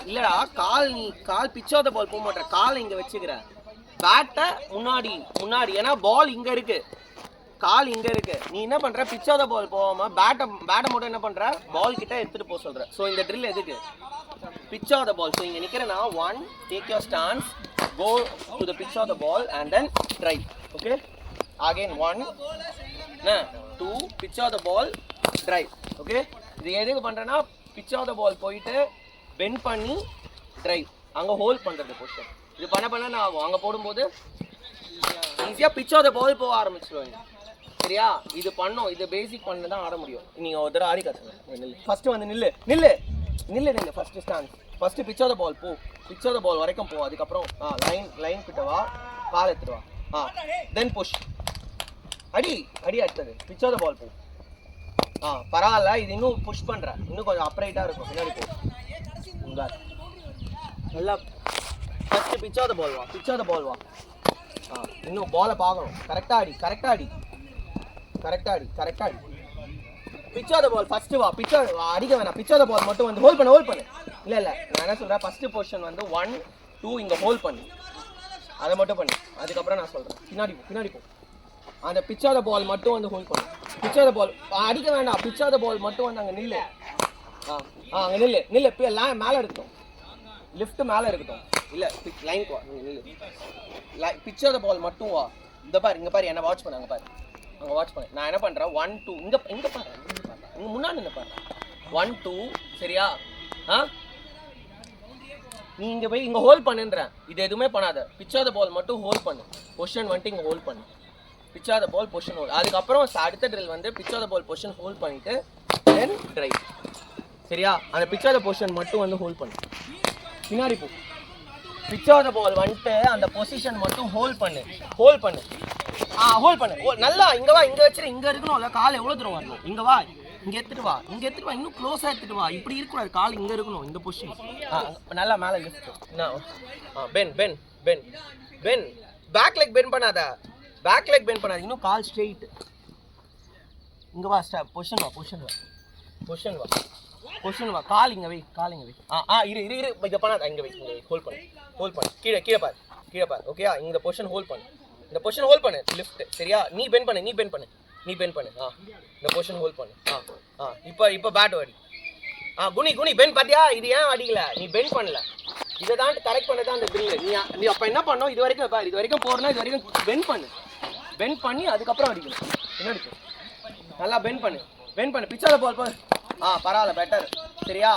இல்லடா கால் pitch of the பால் போக மாட்டேன், கால் இங்க வச்சுக்கிற, பேட்டை முன்னாடி முன்னாடி, ஏன்னா பால் இங்க இருக்கு, கால் இங்க இருக்கு. நீ என்ன பண்ற, பிச் ஆஃப் த பால் போகாம பேட்டை மட்டும் என்ன பண்ற, பால் கிட்ட எடுத்துட்டு போக சொல்ற. ஸோ இந்த ட்ரில் எதுக்கு, pitch of the ball. So இங்க நிக்கிறேன்னா 1 take your stance, go to the pitch of the ball and then drive. Okay, again 1 2 pitch of the ball drive. Okay, இது எதுக்கு பண்றேன்னா பிச் ஆஃப் த பால் போயிட்டு bend பண்ணி drive, அங்கே hold பண்ணுறது position. இது பண்ண நான் ஆகும், அங்கே போடும்போது ஈஸியாக பிச் ஆஃப் த பால் போக ஆரம்பிச்சிடுவாங்க. சரியா, இது பண்ணோம், இது பேசிக் பண்ண தான் ஆட முடியும். நீங்கள் ஒரு தடவை ஆடி கற்றுங்க. நில்லு ஃபஸ்ட்டு வந்து நில்லு நில்லு நில்லு நில்லு first stand, first pitch of the ball போ, பிச் ஆஃப் த பால் வரைக்கும் போ. அதுக்கப்புறம் லைன் கிட்ட வா, கால் எடுத்துட்டு வா, தென் புஷ், அடி அடுத்தது பிச் ஆஃப் த பால் போ. பரவாயில்ல, இது இன்னும் புஷ் பண்ணுற, இன்னும் கொஞ்சம் அப்ரைட்டாக இருக்கும், பின்னாடி போ. நல்லா ஃபஸ்ட்டு பிச் ஆஃப் த பால் வா, பிச் ஆஃப் த பால் வா. இன்னும் பாலை பார்க்கணும், கரெக்டாக அடி pitch of the ball first வா, அடிக்க வேணாம், பிச் ஆஃப் த பால் மட்டும் வந்து ஹோல்ட் பண்ணு. இல்லை நான் என்ன சொல்கிறேன், ஃபஸ்ட்டு பொசிஷன் வந்து 1 2 இங்கே ஹோல்ட் பண்ணு, அதை மட்டும் பண்ணு. அதுக்கப்புறம் நான் சொல்கிறேன், பின்னாடி போ. அந்த பிச் ஆஃப் த பால் மட்டும் வந்து ஹோல்ட் பண்ணு, பிச் ஆஃப் த பால் அடிக்க வேண்டாம், பிச் ஆஃப் த பால் மட்டும் வந்து அங்கே நில்லு. அங்கே நில்லு மேலே இருக்கட்டும், லிஃப்ட் மேலே இருக்கட்டும். இல்லை லைனுக்கு வா, நில்லு. பிச் ஆஃப் த பால் மட்டும் வா. இங்கே பாரு என்ன வாட்ச் பண்ண, அங்கே வாட்ச் பண்ணு. நான் என்ன பண்ணுறேன், 1 2 இங்கே பாரு, இங்கே முன்னாடி நின்று பாரு, 1 2 சரியா. நீ இங்கே போய் இங்கே ஹோல்ட் பண்ணுன்றேன், இது எதுவுமே பண்ணாத, பிச் ஆஃப் த பால் மட்டும் ஹோல்ட் பண்ணு. பொசிஷன் வந்துட்டு இங்கே ஹோல்ட் பண்ணு, pitch of the ball position hold. அதுக்கப்புறம் அடுத்த ட்ரில் வந்து pitch of the ball position hold பண்ணிட்டு தென் ட்ரைவ். சரியா, அந்த பிச் ஆஃப் த பொசிஷன் மட்டும் வந்து ஹோல்ட் பண்ணு, பின்னாடி போ. பிச் ஆஃப் த பால் வந்துட்டு அந்த பொசிஷன் மட்டும் ஹோல்ட் பண்ணு. நல்லா இங்கே வா, இங்கே வச்சுரு, இங்கே இருக்கணும்ல, கால் எவ்வளோ தூரம் வரணும், இங்கே வா, இங்கே எடுத்துட்டு வா, இன்னும் க்ளோஸாக எடுத்துட்டு வா. இப்படி இருக்கக்கூடாது, கால் இங்கே இருக்கணும், இந்த பொசிஷன். நல்லா மேலே lift. Bend back leg bend பண்ணாத, இன்னும் கால் ஸ்ட்ரெயிட். இங்கே வா, பொசிஷன் வா, கால் இங்கே வை. இரு இதை பண்ணாத, இங்கே வை, ஹோல்ட் பண்ணு. கீழே பாரு. ஓகே, இந்த பொசிஷன் ஹோல்ட் பண்ணு, லிஃப்ட். சரியா, நீ பெண்ட் பண்ணு. இந்த பொசிஷன் ஹோல்ட் பண்ணு. இப்போ பேட் அடி. குனி பெண்ட் பார்த்தியா, இது ஏன் அடிக்கல, நீ பெண்ட் பண்ணல. இதை தான் கரெக்ட் பண்ணதான் அந்த ட்ரில். நீ அப்போ என்ன பண்ணோம், இது வரைக்கும் போறனா, இது வரைக்கும் பெண்ட் பண்ணி அதுக்கப்புறம் அடிக்கணும். என்ன அடிக்கும், நல்லா பெண்ட் பண்ணு. பிச் ஆஃப் த பால் போ. பரவாயில்ல, பெட்டர். சரியா.